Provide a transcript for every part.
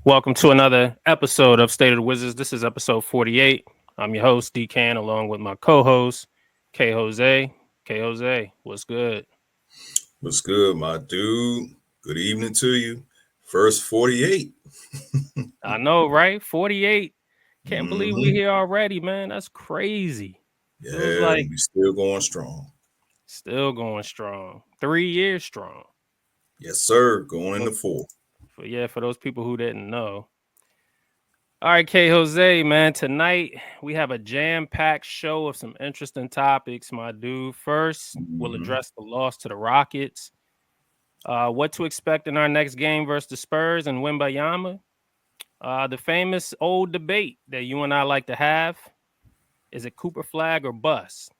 Welcome to another episode of State of the Wizards. This is episode 48. I'm your host, Dcan, along with my co-host, Kjose. Kjose, what's good? What's good, my dude? Good evening to you. First 48. I know, right? 48. Can't believe we're Mm-hmm. here already, man. That's crazy. Feels Yeah, like we still going strong. still going strong. 3 years strong. Yes, sir. Going For, into four. for those people who didn't know. All right, Kjose, man. Tonight we have a jam-packed show of some interesting topics, my dude. First, we'll Mm-hmm. address the loss to the Rockets. What to expect in our next game versus the Spurs and Wembayama. The famous old debate that you and I like to have. Is it Cooper Flagg or bust?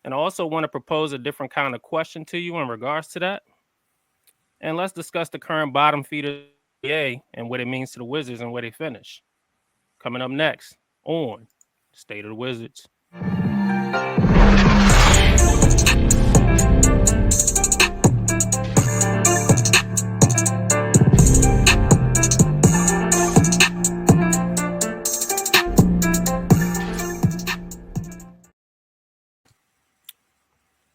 And I also want to propose a different kind of question to you in regards to that. And let's discuss the current bottom feeder of the NBA and what it means to the Wizards and where they finish. Coming up next on State of the Wizards.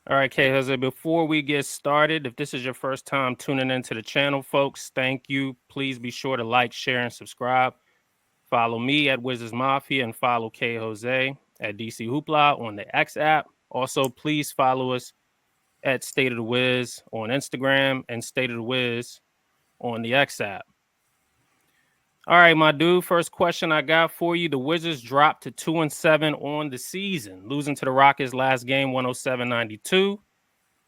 All right, Kjose, before we get started, if this is your first time tuning into the channel, folks, thank you. Please be sure to like, share, and subscribe. Follow me at Wizards Mafia and follow Kjose at DC Hoopla on the X app. Also, please follow us at State of the Wiz on Instagram and State of the Wiz on the X app. All right, my dude. First question I got for you. The Wizards dropped to 2-7 on the season, losing to the Rockets last game 107-92.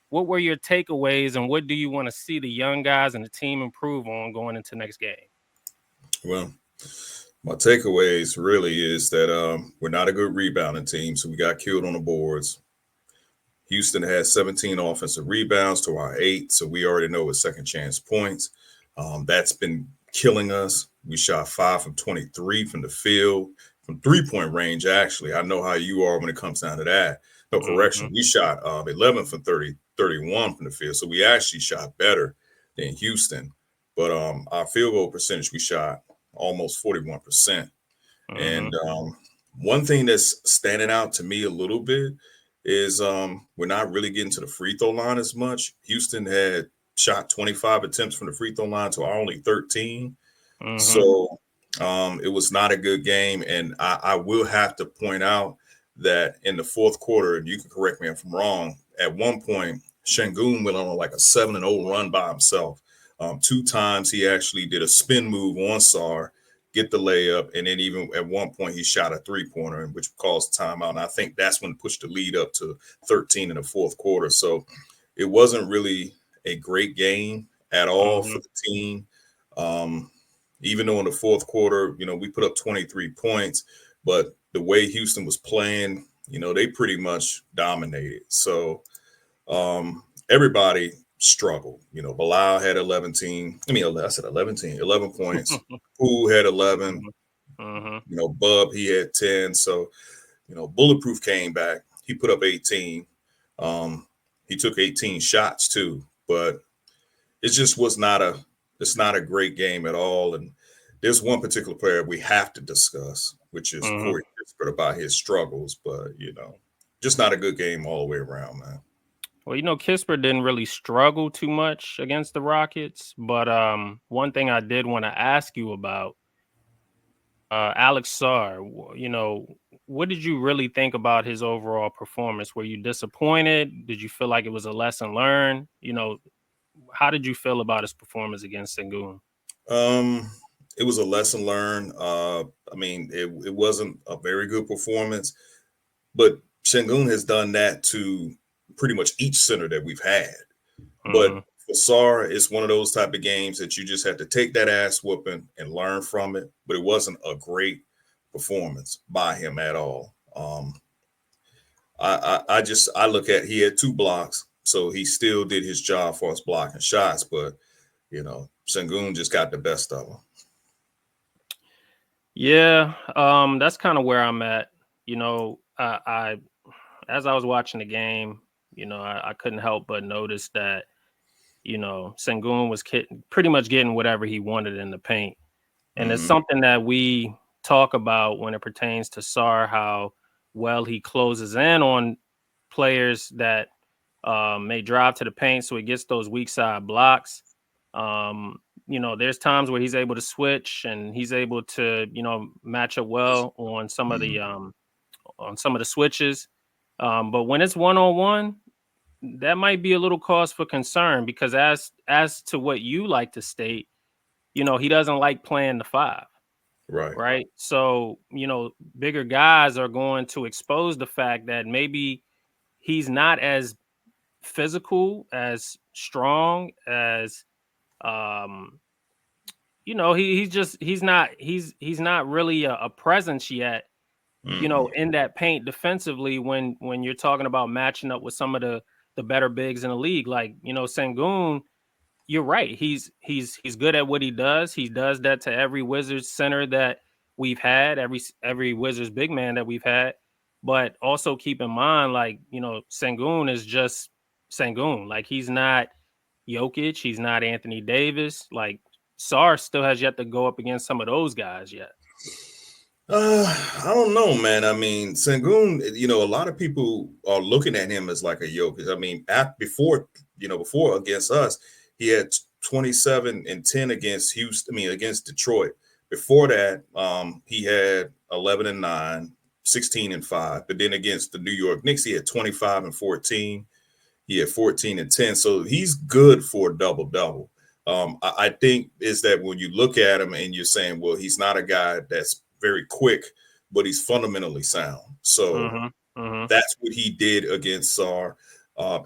What were your takeaways and what do you want to see the young guys and the team improve on going into next game? Well, my takeaways really is that we're not a good rebounding team, so we got killed on the boards. Houston has 17 offensive rebounds to our 8, so we already know it's second chance points. That's been killing us. We shot 5 from 23 from the field, from three-point range, actually. I know how you are when it comes down to that. No, correction. We shot 11 from 31 from the field, so we actually shot better than Houston. But our field goal percentage, we shot almost 41%. And one thing that's standing out to me a little bit is we're not really getting to the free throw line as much. Houston had shot 25 attempts from the free throw line to our only 13. So it was not a good game. And I will have to point out that in the fourth quarter, and you can correct me if I'm wrong, at one point, Şengün went on like a 7-0 run by himself. 2 times he actually did a spin move on Sar, get the layup, and then even at one point he shot a three-pointer, which caused timeout. And I think that's when pushed the lead up to 13 in the fourth quarter. So it wasn't really a great game at all for the team. Even though in the fourth quarter, we put up 23 points, but the way Houston was playing, they pretty much dominated. So everybody struggled. Bilal had 11 points. Poole had 11. Bub, he had 10. So, Bulletproof came back. He put up 18. He took 18 shots too, but it just was it's not a great game at all. And there's one particular player we have to discuss, which is Corey Kispert, about his struggles, but just not a good game all the way around, man. Well, Kispert didn't really struggle too much against the Rockets, but one thing I did want to ask you about, Alex Sarr, what did you really think about his overall performance? Were you disappointed? Did you feel like it was a lesson learned? How did you feel about his performance against Şengün? It was a lesson learned. It wasn't a very good performance, but Şengün has done that to pretty much each center that we've had. But for Sarr, it's one of those type of games that you just have to take that ass whooping and learn from it. But it wasn't a great performance by him at all. I look at, he had 2 blocks, so he still did his job for us blocking shots. But Şengün just got the best of him. Yeah, that's kind of where I'm at. I as I was watching the game, I couldn't help but notice that, Şengün was pretty much getting whatever he wanted in the paint. And it's something that we talk about when it pertains to Sarr, how well he closes in on players that may drive to the paint, so he gets those weak side blocks. There's times where he's able to switch and he's able to, match up well on some of the switches. But when it's 1-on-1, that might be a little cause for concern, because as to what you like to state, he doesn't like playing the 5. Right. Right. So, bigger guys are going to expose the fact that maybe he's not as physical, as strong as, he's not really a presence yet, in that paint defensively, when you're talking about matching up with some of the better bigs in the league, like, Sengun. You're right. He's good at what he does. He does that to every Wizards center that we've had, every Wizards big man that we've had. But also keep in mind, like, Sengun is just Sengun. Like, he's not Jokic, he's not Anthony Davis. Like, Sarr still has yet to go up against some of those guys yet. I don't know, man. I mean, Sengun, a lot of people are looking at him as like a Jokic. I mean, before against us, he had 27 and 10 against Houston. I mean, against Detroit. Before that, he had 11 and 9, 16 and 5. But then against the New York Knicks, he had 25 and 14. He had 14 and 10. So he's good for a double-double. I think is that when you look at him and you're saying, well, he's not a guy that's very quick, but he's fundamentally sound. So that's what he did against Sarr.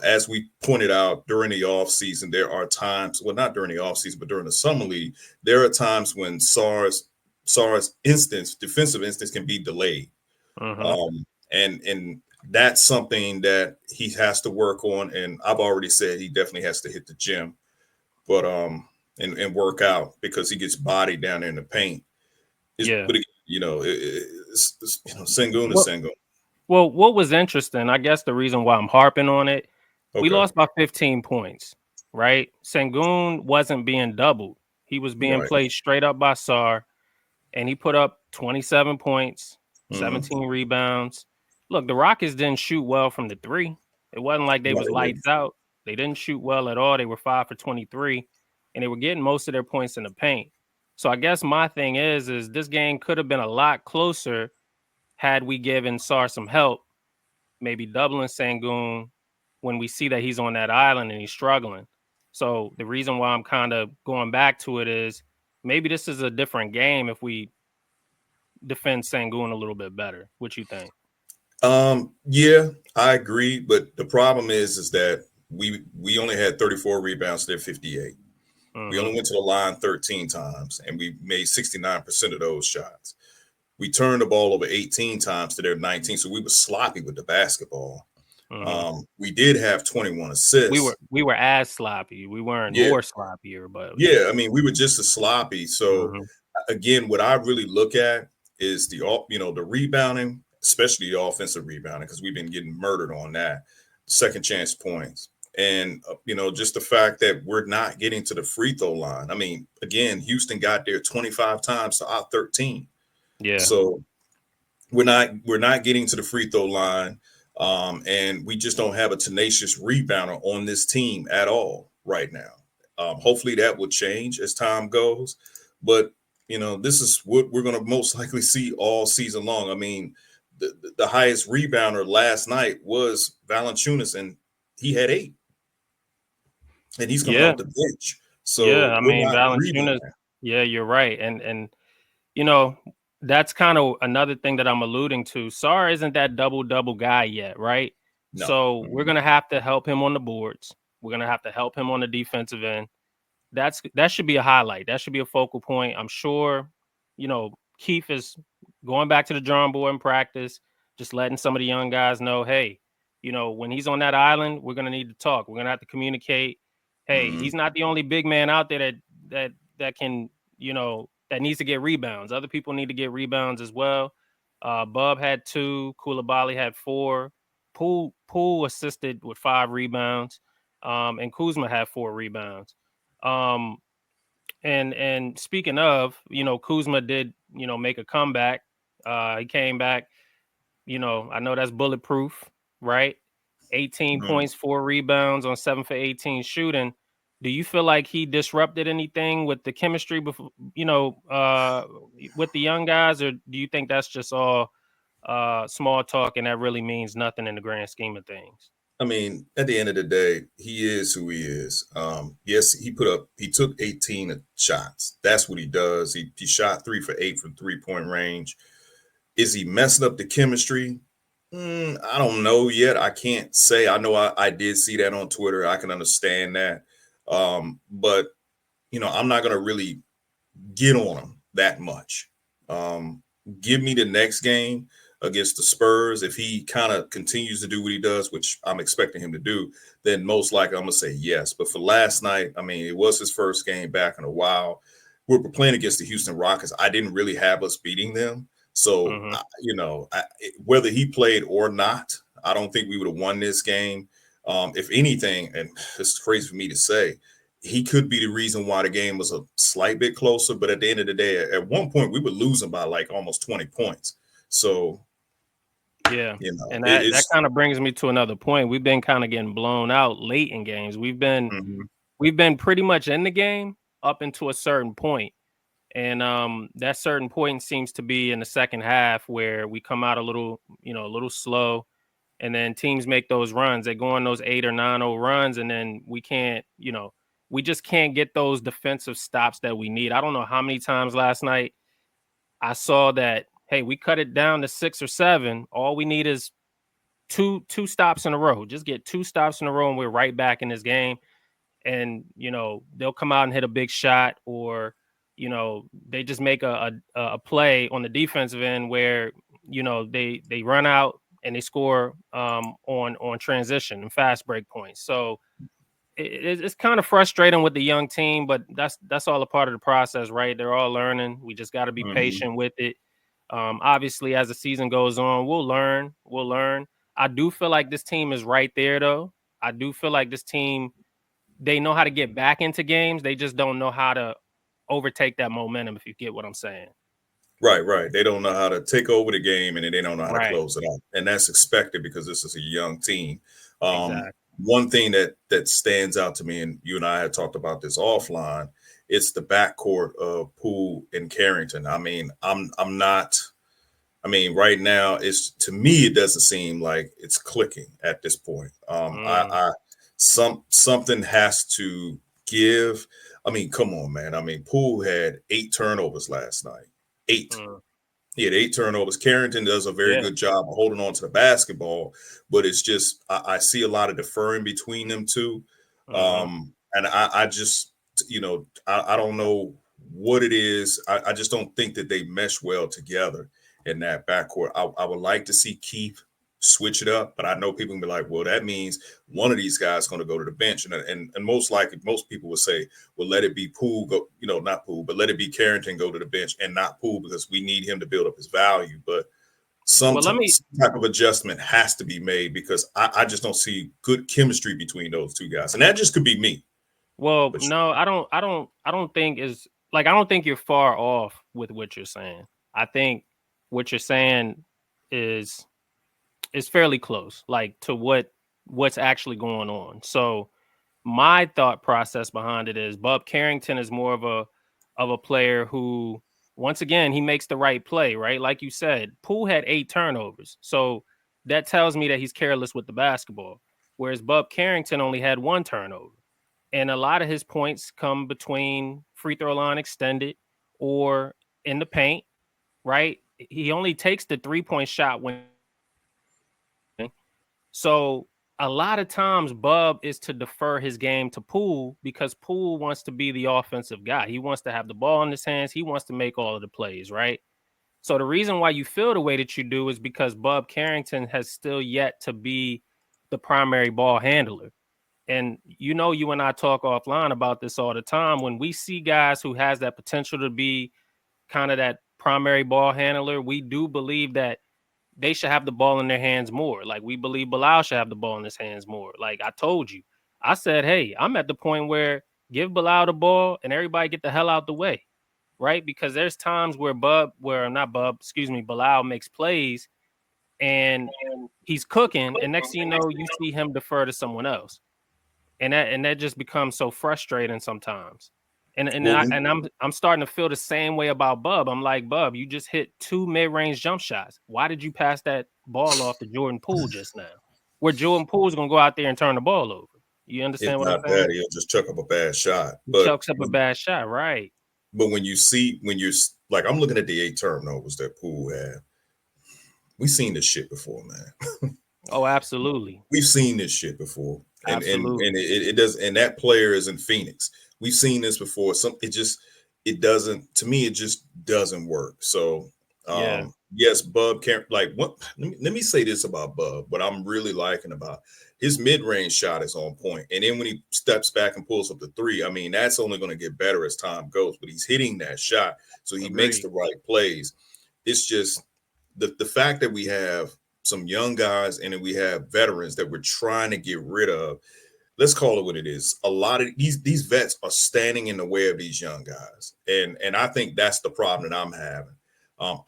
As we pointed out during the offseason, there are times, well, not during the offseason, but during the summer league, there are times when Sarr's defensive instance can be delayed. And that's something that he has to work on. And I've already said he definitely has to hit the gym, but and work out, because he gets bodied down there in the paint. But Sengun is Sengun. Well, what was interesting, I guess the reason why I'm harping on it, we lost by 15 points, right? Sengun wasn't being doubled. He was being played straight up by Sarr, and he put up 27 points, 17 rebounds. Look, the Rockets didn't shoot well from the 3. It wasn't like they was lights out. They didn't shoot well at all. They were 5 for 23, and they were getting most of their points in the paint. So I guess my thing is this game could have been a lot closer had we given Sarr some help, maybe doubling Sengun when we see that he's on that island and he's struggling. So the reason why I'm kind of going back to it is maybe this is a different game if we defend Sengun a little bit better. What you think? Yeah, I agree. But the problem is that we only had 34 rebounds, they're 58. We only went to the line 13 times, and we made 69% of those shots. We turned the ball over 18 times to their 19, so we were sloppy with the basketball. We did have 21 assists. We were as sloppy. We weren't more sloppier, but I mean, we were just as sloppy. So again, what I really look at is the rebounding, especially the offensive rebounding, because we've been getting murdered on that. Second chance points. And, just the fact that we're not getting to the free throw line. I mean, again, Houston got there 25 times to our 13. Yeah. So we're not getting to the free throw line. And we just don't have a tenacious rebounder on this team at all right now. Hopefully that will change as time goes. But, this is what we're going to most likely see all season long. I mean, the highest rebounder last night was Valanciunas, and he had 8. And he's coming off the bench. So I mean, Valanciunas. Yeah, you're right. And that's kind of another thing that I'm alluding to. Sarr isn't that double guy yet, right? No. So we're gonna have to help him on the boards. We're gonna have to help him on the defensive end. That should be a highlight. That should be a focal point. I'm sure, Keith is going back to the drawing board in practice, just letting some of the young guys know, hey, when he's on that island, we're gonna need to talk. We're gonna have to communicate. Hey, he's not the only big man out there that can, that needs to get rebounds. Other people need to get rebounds as well. Bub had 2, Koulibaly had 4, Poole assisted with 5 rebounds, and Kuzma had 4 rebounds. And speaking of, Kuzma did, make a comeback. He came back. I know that's bulletproof, right? 18 Mm. points, 4 rebounds on 7 for 18 shooting. Do you feel like he disrupted anything with the chemistry before, with the young guys, or do you think that's just all small talk and that really means nothing in the grand scheme of things? I mean, at the end of the day, he is who he is. Yes, he took 18 shots. That's what he does. He shot 3 for 8 from 3 point range. Is he messing up the chemistry? I don't know yet. I can't say. I know I did see that on Twitter. I can understand that. But I'm not gonna really get on him that much. Um, Give me the next game against the Spurs. If he kind of continues to do what he does, which I'm expecting him to do, then most likely I'm gonna say yes. But for last night, I mean, it was his first game back in a while. We were playing against the Houston Rockets. I didn't really have us beating them, so Hmm. whether he played or not, I don't think we would have won this game. If anything, and this is crazy for me to say, he could be the reason why the game was a slight bit closer. But at the end of the day, at one point, we were losing by like almost 20 points. So, Yeah. And that it's kind of brings me to another point. We've been kind of getting blown out late in games. mhm, We've been pretty much in the game up into a certain point. And that certain point seems to be in the second half where we come out a little slow, and then teams make those runs. They go on those 8 or 9-0 runs, and then we just can't get those defensive stops that we need. I don't know how many times last night I saw that, hey, we cut it down to 6 or 7. All we need is two stops in a row. Just get 2 stops in a row, and we're right back in this game. And they'll come out and hit a big shot, or they just make a play on the defensive end where they run out and they score on transition and fast break points. So it's kind of frustrating with the young team, but that's all a part of the process, right? They're all learning. We just got to be mhm. patient with it. Obviously, as the season goes on, we'll learn. We'll learn. I do feel like this team is right there, though. I do feel like this team, they know how to get back into games. They just don't know how to overtake that momentum, if you get what I'm saying. Right, right. They don't know how to take over the game, and then they don't know how to Right. close it out, and that's expected because this is a young team. Exactly. One thing that stands out to me, and you and I had talked about this offline, it's the backcourt of Poole and Carrington. I mean, I'm not. I mean, right now, it's to me, it doesn't seem like it's clicking at this point. Mm, Something has to give. I mean, come on, man. I mean, Poole had 8 turnovers last night. Eight. mm. He had 8 turnovers. Carrington does a very Yeah. good job of holding on to the basketball, but it's just I see a lot of deferring between them two, Hmm. and I just I don't know what it is. I just don't think that they mesh well together in that backcourt. I would like to see Keith switch it up, but I know people can be like, well, that means one of these guys is going to go to the bench, and most likely most people would say, well, let it be Poole go, not Poole, but let it be Carrington go to the bench and not Poole because we need him to build up his value. But Well, let me. some type of adjustment has to be made because I just don't see good chemistry between those two guys, and that just could be me. Well, But no, I don't think is like I don't think you're far off with what you're saying. I think what you're saying is is fairly close, like to what's actually going on. So my thought process behind it is Bub Carrington is more of a player who, once again, he makes the right play, right? Like you said, Poole had 8 turnovers. So that tells me that he's careless with the basketball. Whereas Bub Carrington only had 1 turnover. And a lot of his points come between free throw line extended or in the paint, right? He only takes the 3-point shot when. So a lot of times Bub is to defer his game to Poole because Poole wants to be the offensive guy. He wants to have the ball in his hands. He wants to make all of the plays, right? So the reason why you feel the way that you do is because Bub Carrington has still yet to be the primary ball handler. And you and I talk offline about this all the time. When we see guys who has that potential to be kind of that primary ball handler, we do believe that they should have the ball in their hands more. Like we believe Bilal should have the ball in his hands more. Like I told you, I said, hey, I'm at the point where give Bilal the ball, and everybody get the hell out the way, right? Because there's times where Bilal makes plays and he's cooking, and next thing you know, you see him defer to someone else, and that just becomes so frustrating sometimes. Well, I'm starting to feel the same way about Bub. I'm like, Bub, you just hit 2 mid-range jump shots. Why did you pass that ball off to Jordan Poole just now? Where Jordan Poole's gonna go out there and turn the ball over. You if understand what I'm not saying? that, he'll just chuck up a bad shot. He chucks up a bad shot, right? But when you're like, I'm looking at the 8 turnovers that Poole had. We've seen this shit before, man. Oh, absolutely. We've seen this shit before, and Absolutely. it does. And that player is in Phoenix. We've seen this before. It doesn't, to me. It just doesn't work. So, Yeah. yes, Bub can't like what. Let me say this about Bub. What I'm really liking about his mid range shot is on point, and then when he steps back and pulls up the three, I mean that's only going to get better as time goes. But he's hitting that shot, so he makes Agreed. the right plays. It's just the fact that we have some young guys and then we have veterans that we're trying to get rid of. Let's call it what it is. A lot of these vets are standing in the way of these young guys, and I think that's the problem that I'm having.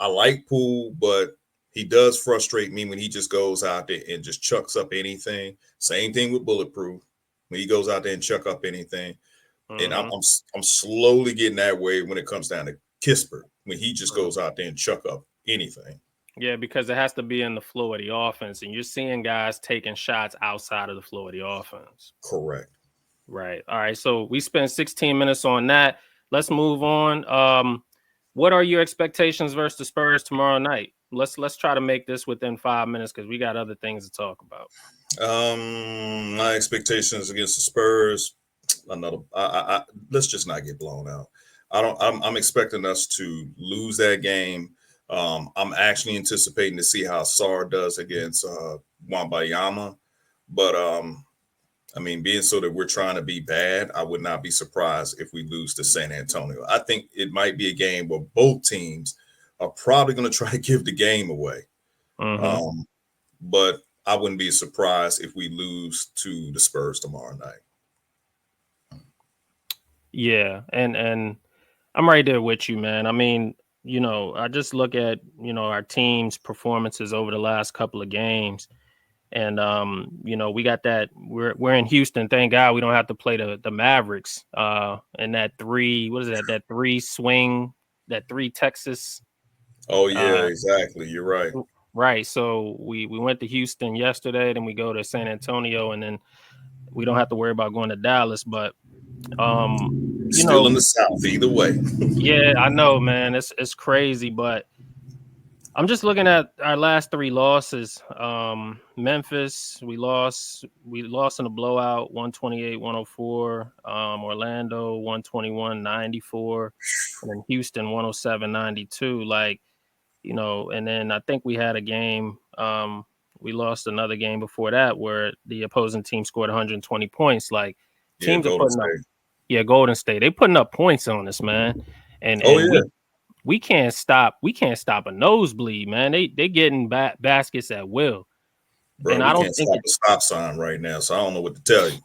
I like Poole, but he does frustrate me when he just goes out there and just chucks up anything. Same thing with Bulletproof when he goes out there and chuck up anything. And Mm-hmm. I'm slowly getting that way when it comes down to Kispert when he just Mm-hmm. goes out there and chuck up anything. Yeah, because it has to be in the flow of the offense, and you're seeing guys taking shots outside of the flow of the offense. Correct. Right. All right. So we spent 16 minutes on that. Let's move on. What are your expectations versus the Spurs tomorrow night? Let's try to make this within 5 minutes because we got other things to talk about. My expectations against the Spurs, another. Let's just not get blown out. I don't. I'm expecting us to lose that game. I'm actually anticipating to see how Sar does against Wambayama, but I mean, being so that we're trying to be bad, I would not be surprised if we lose to San Antonio. I think it might be a game where both teams are probably going to try to give the game away. Mm-hmm. Um, but I wouldn't be surprised if we lose to the Spurs tomorrow night. Yeah, and I'm right there with you, man. I mean, I just look at our team's performances over the last couple of games. And we got that. We're in Houston. Thank God we don't have to play the Mavericks. And that three, what is that? That three swing, that three Texas. Oh yeah, Uh, exactly. You're right. right. So we went to Houston yesterday, then we go to San Antonio, and then we don't have to worry about going to Dallas. But um, you Still in know, the South, either way. yeah, I know, man. It's crazy, but I'm just looking at our last three losses. Memphis, we lost in a blowout, 128-104. Orlando, 121-94. And then Houston, 107-92. Like, and then I think we had a game. We lost another game before that where the opposing team scored 120 points. Like, Yeah, teams are Golden putting up, State. yeah, Golden State. They putting up points on us, man. And Oh and yeah, we can't stop a nosebleed, man. They getting baskets at will. bro. And I We don't can't think stop it the stop sign right now, so I don't know what to tell you.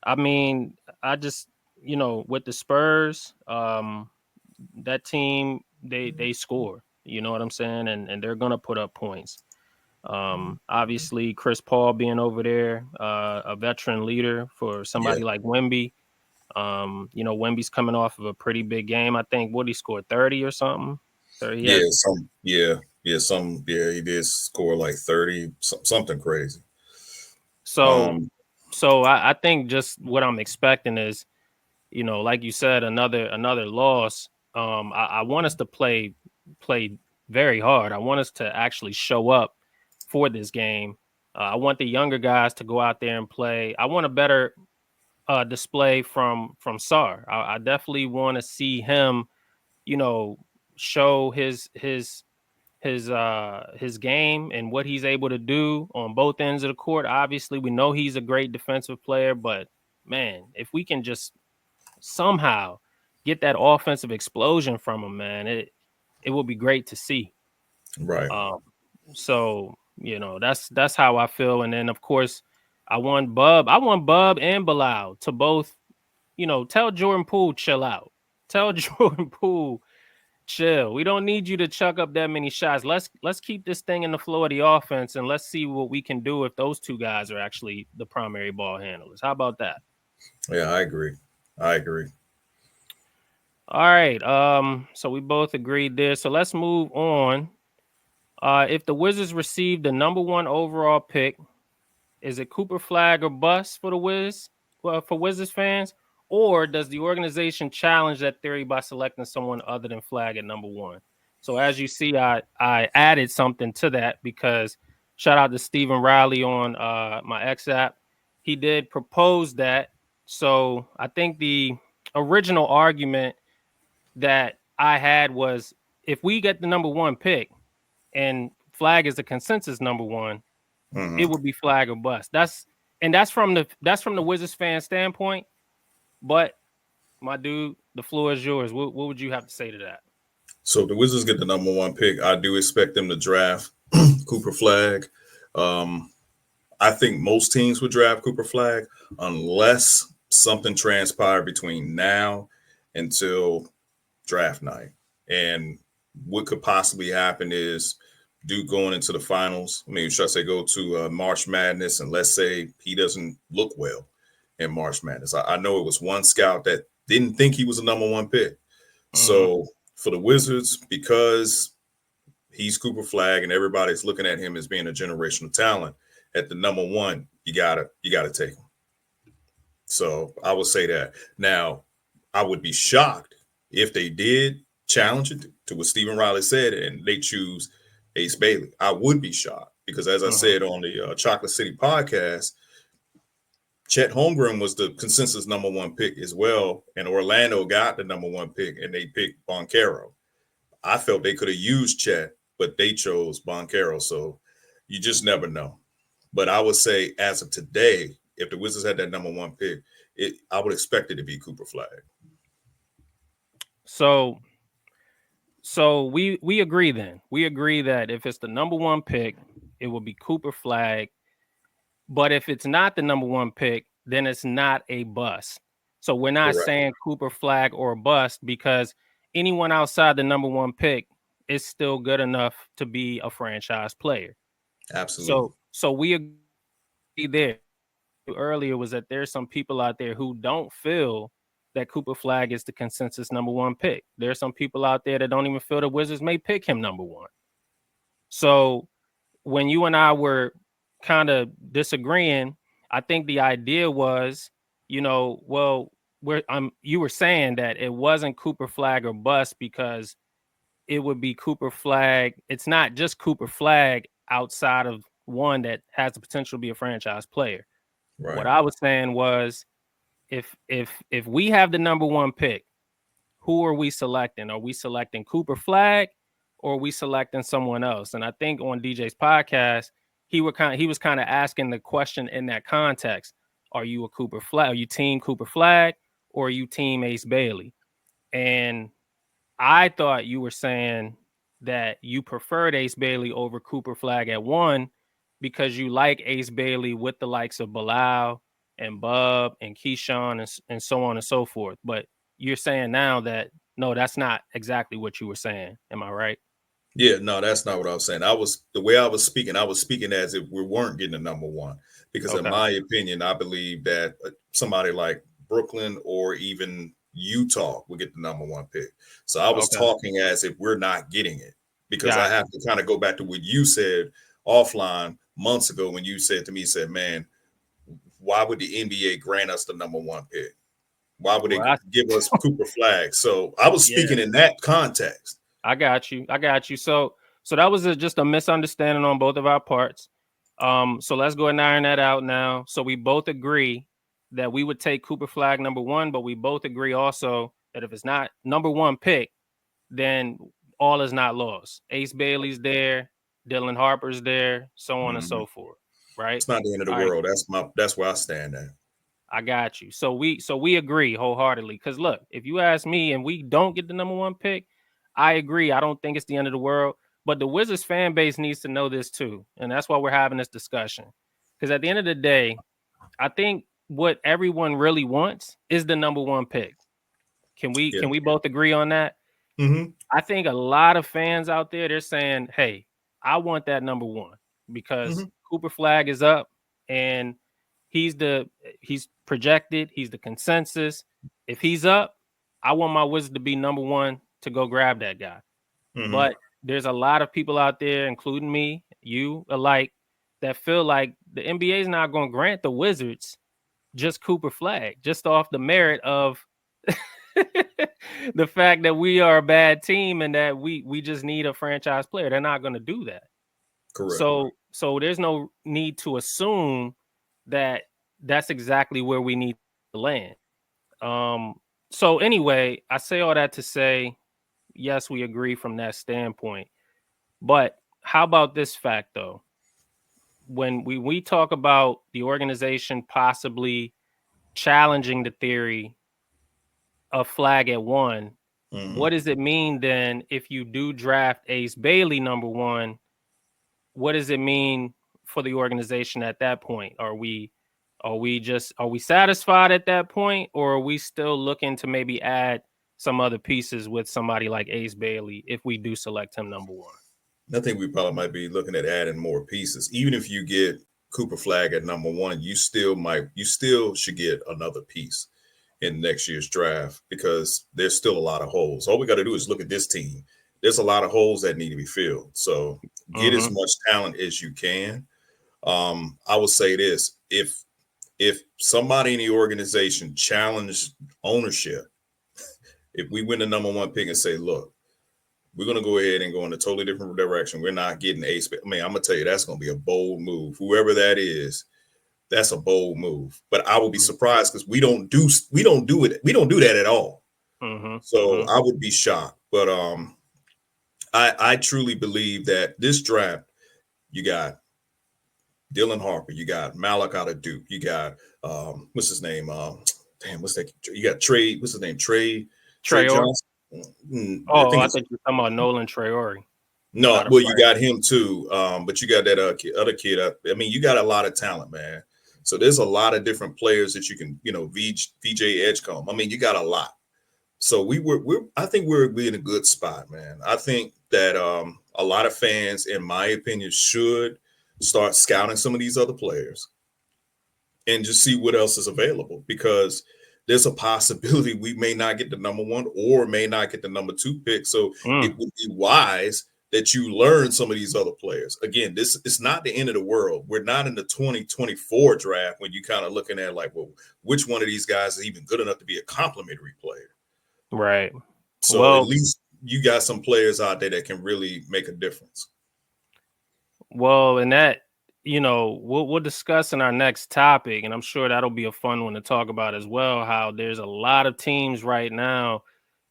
I mean, I just with the Spurs, that team they score. You know what I'm saying? And they're gonna put up points. Obviously Chris Paul being over there, a veteran leader for Yeah, somebody like Wemby. Wemby's coming off of a pretty big game. I think what he scored 30 or something. 30 he yeah, had yeah. He did score like 30, something crazy. so Um, I think just what I'm expecting is, like you said, another loss. I want us to play very hard. I want us to actually show up for this game. I want the younger guys to go out there and play. I want a better display from Sar. I definitely want to see him, show his game and what he's able to do on both ends of the court. Obviously, we know he's a great defensive player, but man, if we can just somehow get that offensive explosion from him, man, it will be great to see. right. Um, so that's how I feel. And then of course, I want Bub and Bilal to both tell Jordan Poole chill out. Tell Jordan Poole chill. We don't need you to chuck up that many shots. Let's keep this thing in the flow of the offense and let's see what we can do if those two guys are actually the primary ball handlers. How about that? Yeah, I agree. I agree. All right. So we both agreed there. So let's move on. If the Wizards receive the number one overall pick, is it Cooper Flagg or bust for the Wiz? Well, for Wizards fans, or does the organization challenge that theory by selecting someone other than Flagg at number one? So as you see, I added something to that because shout out to Stephen Riley on my X app. He did propose that. So I think the original argument that I had was if we get the number one pick and Flagg is the consensus number one, it Hmm. would be Flagg or bust. That's from the Wizards fan standpoint. But my dude, the floor is yours. What would you have to say to that? So if the Wizards get the number one pick, I do expect them to draft Cooper Flagg. Um, I think most teams would draft Cooper Flagg unless something transpired between now until draft night. And what could possibly happen is Duke going into the finals. I mean, should I say go to March Madness, and let's say he doesn't look well in March Madness. I know it was one scout that didn't think he was a number one pick. Mm-hmm. So for the Wizards, because he's Cooper Flagg and everybody's looking at him as being a generational talent at the number one, you gotta take him. So I would say that. Now, I would be shocked if they did challenge it to what Stephen Riley said and they choose Ace Bailey. I would be shocked because, as I Mm-hmm. said on the Chocolate City podcast, Chet Holmgren was the consensus number one pick as well, and Orlando got the number one pick and they picked Boncaro. I felt they could have used Chet, but they chose Boncaro. So you just never know. But I would say, as of today, if the Wizards had that number one pick, I would expect it to be Cooper Flag. So we agree then. We agree that if it's the number one pick, it will be Cooper Flagg. But if it's not the number one pick, then it's not a bust. So we're not Correct. saying Cooper Flagg or bust because anyone outside the number one pick is still good enough to be a franchise player. Absolutely. So we agree there. Earlier was that there's some people out there who don't feel that Cooper Flagg is the consensus number one pick. There's some people out there that don't even feel the Wizards may pick him number one. So when you and I were kind of disagreeing, I think the idea was, well, you were saying that it wasn't Cooper Flagg or bust because it would be Cooper Flagg. It's not just Cooper Flagg outside of one that has the potential to be a franchise player. What Right. I was saying was if we have the number one pick, who are we selecting? Are we selecting Cooper Flagg or are we selecting someone else? And I think on DJ's podcast, he was kind of asking the question in that context. Are you a Cooper Flagg? Are you team Cooper Flagg or are you team Ace Bailey? And I thought you were saying that you preferred Ace Bailey over Cooper Flagg at one because you like Ace Bailey with the likes of Bilal and Bub and Keyshawn and so on and so forth. But you're saying now that no, that's not exactly what you were saying. Am I right? Yeah, no, that's not what I was saying. I was the way I was speaking as if we weren't getting a number one. Because in Okay. my opinion, I believe that somebody like Brooklyn or even Utah will get the number one pick. So I was Okay. talking as if we're not getting it. Because I Got have you. to kind of go back to what you said offline months ago when you said to me, said, man, why would the NBA grant us the number one pick? Why would they Well, give us Cooper Flag? So I was yeah. speaking in that context. I got you. I got you. So that was just a misunderstanding on both of our parts. So let's go and iron that out now. So we both agree that we would take Cooper Flagg number one, but we both agree also that if it's not number one pick, then all is not lost. Ace Bailey's there, Dylan Harper's there, so on and Mhm. so forth. Right? It's not the end of the All right. world. That's where I stand at. I got you. So we agree wholeheartedly. Because look, if you ask me and we don't get the number one pick, I agree. I don't think it's the end of the world. But the Wizards fan base needs to know this too. And that's why we're having this discussion. Because at the end of the day, I think what everyone really wants is the number one pick. Can we Yeah. can we both agree on that? Mm-hmm. I think a lot of fans out there, they're saying, "Hey, I want that number one because Mm-hmm. Cooper Flagg is up and he's he's projected, he's the consensus. If he's up, I want my Wizard to be number one to go grab that guy." Mm-hmm. But there's a lot of people out there, including me, you alike, that feel like the NBA is not going to grant the Wizards just Cooper Flagg, just off the merit of the fact that we are a bad team and that we just need a franchise player. They're not going to do that. Correct. So there's no need to assume that that's exactly where we need to land. Um, so anyway, I say all that to say, yes, we agree from that standpoint. But how about this fact though? When we talk about the organization possibly challenging the theory of Flag at one, Mm-hmm. what does it mean then if you do draft Ace Bailey number one? What does it mean for the organization at that point? Are we satisfied at that point, or are we still looking to maybe add some other pieces with somebody like Ace Bailey if we do select him number one? I think we probably might be looking at adding more pieces. Even if you get Cooper Flag at number one, you still should get another piece in next year's draft because there's still a lot of holes. All we got to do is look at this team. There's a lot of holes that need to be filled. So get as Mm-hmm. much talent as you can. I would say this: if somebody in the organization challenged ownership, if we win the number one pick and say, look, we're going to go ahead and go in a totally different direction. We're not getting Ace. I mean, I'm going to tell you, that's going to be a bold move. Whoever that is, that's a bold move. But I would be surprised because we don't do it. We don't do that at all. Mm-hmm. So Mm-hmm. I would be shocked. But I truly believe that this draft, you got Dylan Harper, you got Malik out of Duke, you got what's his name? What's that? You got Trey. What's his name? Trey Trayor. Johnson. I Oh, think I it's think you're talking about Nolan Traore no. out of Well, you France. got him too, but you got that other kid. I mean, you got a lot of talent, man. So there's a lot of different players that you can, VJ Edgecombe. I mean, you got a lot. So I think we're in a good spot, man. I think that a lot of fans, in my opinion, should start scouting some of these other players and just see what else is available because there's a possibility we may not get the number one or may not get the number two pick. So it Mm, would be wise that you learn some of these other players. Again, this is not the end of the world. We're not in the 2024 draft when you kind of looking at like, well, which one of these guys is even good enough to be a complimentary player? right. So at Well, least you got some players out there that can really make a difference. and that, we'll discuss in our next topic, and I'm sure that'll be a fun one to talk about as well. How there's a lot of teams right now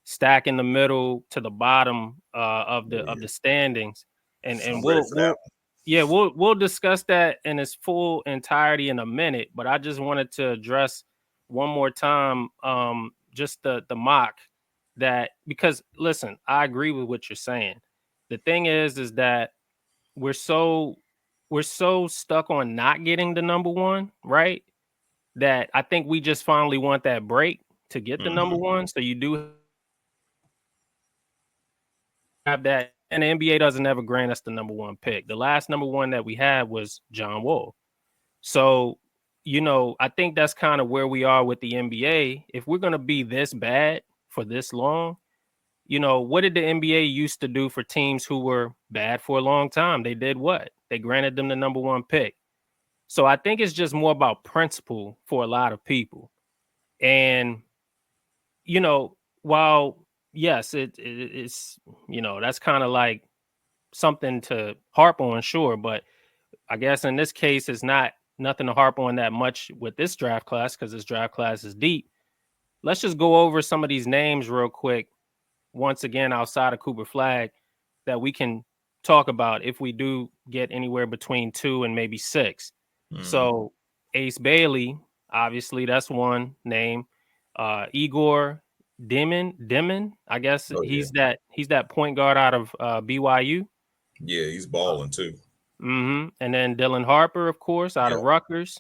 stack in the middle to the bottom Oh of yeah, the standings, and I'm ready for that we'll discuss that in its full entirety in a minute. But I just wanted to address one more time, just the mock that, because listen, I agree with what you're saying. The thing is that we're so we're so stuck on not getting the number one, right? That I think we just finally want that break to get the one. number one. So you do have that, and the NBA doesn't ever grant us the number one pick. The last number one that we had was John Wall. So, I think that's kind of where we are with the NBA. If we're gonna be this bad for this long, what did the NBA used to do for teams who were bad for a long time? They did what? They granted them the number one pick. So I think it's just more about principle for a lot of people. And while yes, it's that's kind of like something to harp on, sure, but I guess in this case, it's not nothing to harp on that much with this draft class because this draft class is deep. Let's just go over some of these names real quick. Once again, outside of Cooper Flag, that we can talk about if we do get anywhere between 2 and maybe 6. Mhm. So Ace Bailey, obviously that's one name. Igor Demon, I guess Oh yeah, he's that point guard out of BYU. yeah, he's balling too. And then Dylan Harper, of course, out of Yeah, Rutgers.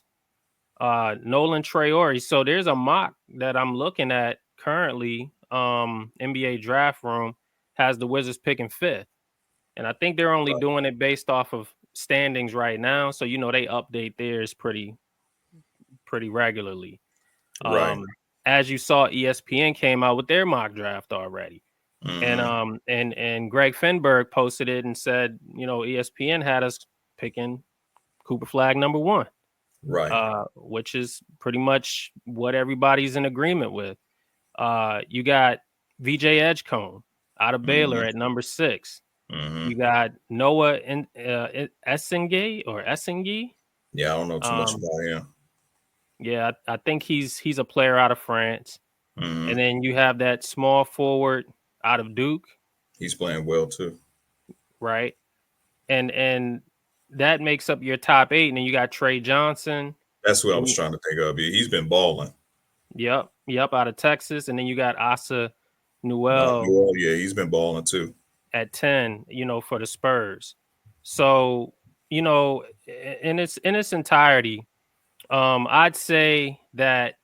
Nolan Traore. So there's a mock that I'm looking at currently. NBA Draft Room has the Wizards picking 5th. And I think they're only doing it based off of standings right now. So, they update theirs pretty regularly. Right. As you saw, ESPN came out with their mock draft already. And Greg Finberg posted it and said, ESPN had us picking Cooper Flagg number 1. Right. Which is pretty much what everybody's in agreement with. You got VJ Edgecombe out of Baylor at number 6. You got Noah Essengi. Yeah, I don't know too much about him. Yeah, I think he's a player out of France. And then you have that small forward out of Duke. He's playing well too. Right. And that makes up your top 8. And then you got Trey Johnson. That's what I was trying to think of. He's been balling. Yep, out of Texas. And then you got Asa Newell. Yeah, he's been balling too. At 10, for the Spurs. So, in its entirety, I'd say that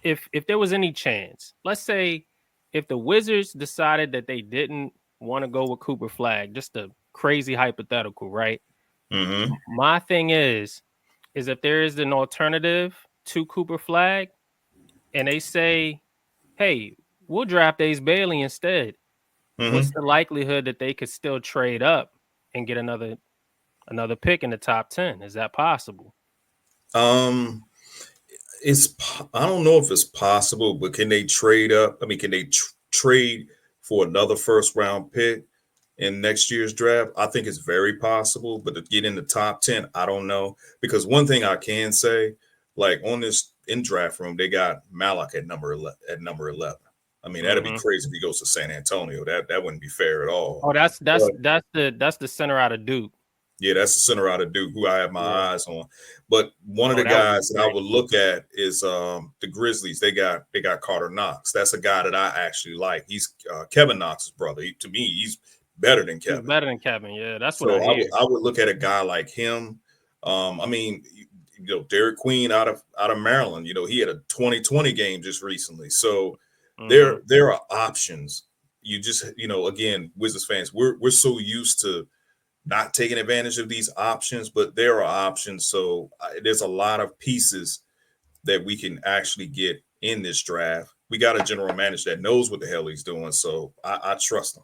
if there was any chance, let's say if the Wizards decided that they didn't want to go with Cooper Flagg, just a crazy hypothetical, right? My thing is if there is an alternative to Cooper Flagg and they say, hey, we'll draft Ace Bailey instead, what's the likelihood that they could still trade up and get another pick in the top 10? Is that possible? It's I don't know if it's possible, but can they trade up? I mean, can they trade for another first round pick in next year's draft? I think it's very possible, but to get in the top 10, I don't know. Because one thing I can say, like on this in Draft Room, they got Malik at number 11. I mean, that'd be crazy if he goes to San Antonio. That wouldn't be fair at all. Oh, that's the center out of Duke. Yeah, that's the center out of Duke, who I have my eyes on. But one of the guys that I would look at is the Grizzlies. They got Carter Knox. That's a guy that I actually like. He's Kevin Knox's brother. To me, he's better than Kevin. He's better than Kevin. Yeah, that's what I hear. I would look at a guy like him. I mean, Derek Queen out of Maryland. He had a 2020 game just recently. So there are options. You just again, Wizards fans, we're so used to not taking advantage of these options, but there are options. So there's a lot of pieces that we can actually get in this draft. We got a general manager that knows what the hell he's doing. So I trust him.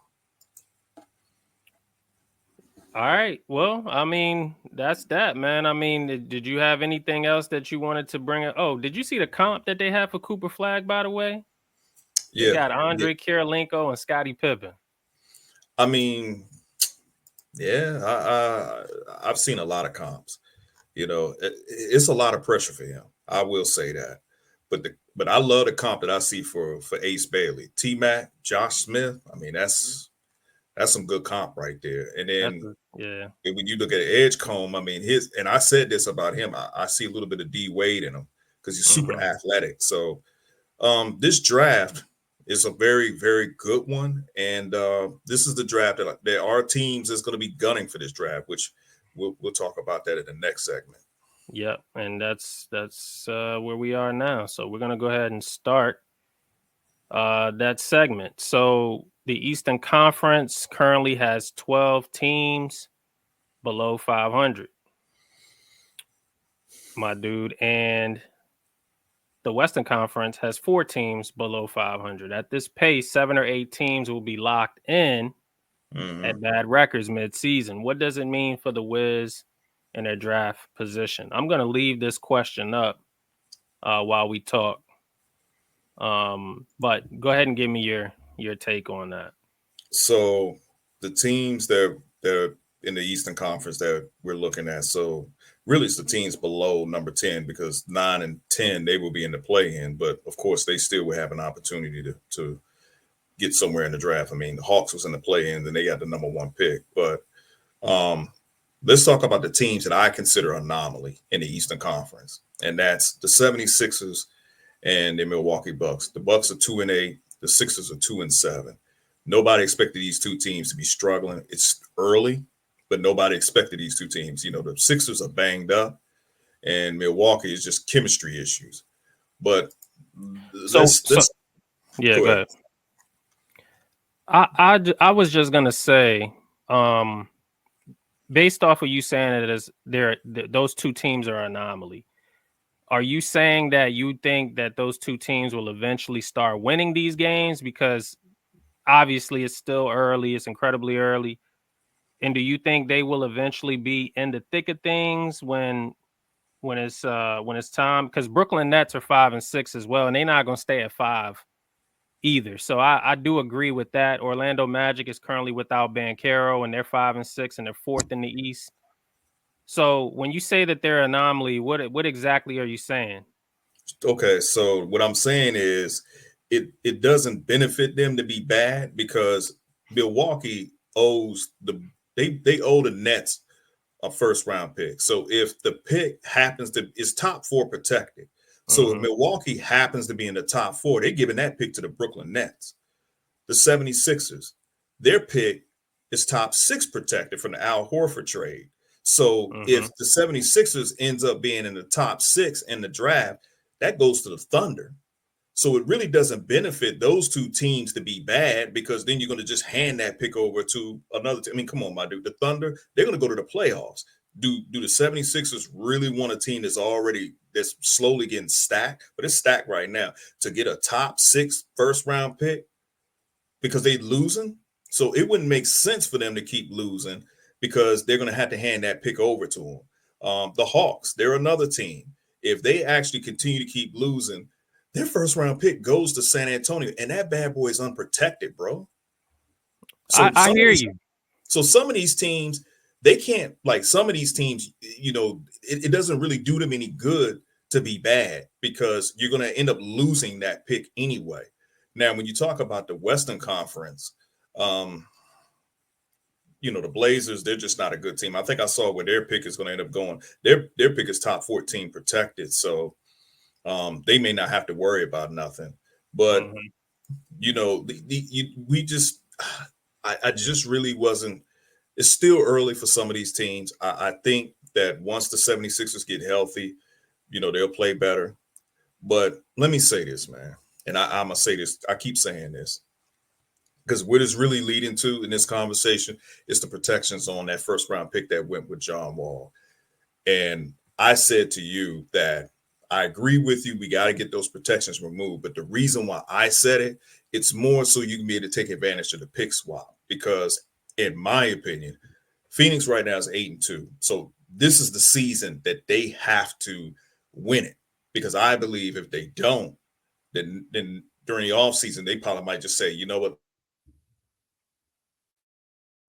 All right. Well, I mean, that's that, man. I mean, did you have anything else that you wanted to bring up? Oh, did you see the comp that they have for Cooper Flagg, by the way? Yeah. They got Andre Kirilenko and Scottie Pippen. I mean, yeah, I've seen a lot of comps. It's a lot of pressure for him. I will say that. But I love the comp that I see for Ace Bailey, T-Mac, Josh Smith. I mean, that's some good comp right there. And then when you look at Edgecombe, I mean, and I said this about him, I see a little bit of D Wade in him because he's super athletic. So this draft is a very, very good one. And this is the draft that there are teams that's going to be gunning for this draft, which we'll talk about that in the next segment. Yep. And that's where we are now. So we're going to go ahead and start that segment. So the Eastern Conference currently has 12 teams below 500, my dude. And the Western Conference has 4 teams below 500. At this pace, 7 or 8 teams will be locked in at bad records mid-season. What does it mean for the Wiz and their draft position? I'm going to leave this question up while we talk. But go ahead and give me your take on that. So the teams that are in the Eastern Conference that we're looking at, so really it's the teams below number 10 because 9 and 10, they will be in the play-in, but of course they still will have an opportunity to get somewhere in the draft. I mean, the Hawks was in the play-in, then they got the number 1 pick. But let's talk about the teams that I consider anomaly in the Eastern Conference, and that's the 76ers and the Milwaukee Bucks. The Bucks are 2-8, the Sixers are 2-7. Nobody expected these two teams to be struggling. It's early, but nobody expected these two teams. The Sixers are banged up, and Milwaukee is just chemistry issues. But So, let's yeah, go go ahead. ahead. I was just gonna say, um, based off of you saying that as those two teams are an anomaly. Are you saying that you think that those two teams will eventually start winning these games? Because obviously it's still early, it's incredibly early. And do you think they will eventually be in the thick of things when it's time? Because Brooklyn Nets are 5-6 as well, and they're not gonna stay at 5 either. So I do agree with that. Orlando Magic is currently without Banchero, and they're 5-6, and they're fourth in the East. So when you say that they're an anomaly, what exactly are you saying? Okay, so what I'm saying is it doesn't benefit them to be bad because Milwaukee owes they owe the Nets a first round pick. So if the pick happens to is top four protected. So if Hmm. Milwaukee happens to be in the top four, they're giving that pick to the Brooklyn Nets. The 76ers, their pick is top six protected from the Al Horford trade. So Hmm. if the 76ers ends up being in the top six in the draft, that goes to the Thunder. So it really doesn't benefit those two teams to be bad because then you're going to just hand that pick over to another team. I mean, come on, my dude. The Thunder, they're going to go to the playoffs. Do the 76ers really want a team that's slowly getting stacked, but it's stacked right now to get a top six first round pick because they losing? So it wouldn't make sense for them to keep losing because they're going to have to hand that pick over to them. The Hawks, they're another team. If they actually continue to keep losing, their first round pick goes to San Antonio, and that bad boy is unprotected, bro. So I some of hear these, you. some of these teams, they can't like some of these teams. It doesn't really do them any good to be bad because you're going to end up losing that pick anyway. Now, when you talk about the Western Conference, um, the Blazers, they're just not a good team. I think I saw where their pick is going to end up going. Their pick is top 14 protected, so they may not have to worry about nothing. But Hmm. we just, I just really wasn't. It's still early for some of these teams. I think that once the 76ers get healthy, they'll play better. But let me say this, man, and I'm gonna say this. I keep saying this because what is really leading to in this conversation is the protections on that first round pick that went with John Wall. And I said to you that I agree with you. We got to get those protections removed. But the reason why I said it, it's more so you can be able to take advantage of the pick swap. Because in my opinion, Phoenix right now is 8-2. So this is the season that they have to win it. Because I believe if they don't, then during the offseason, they probably might just say, you know what,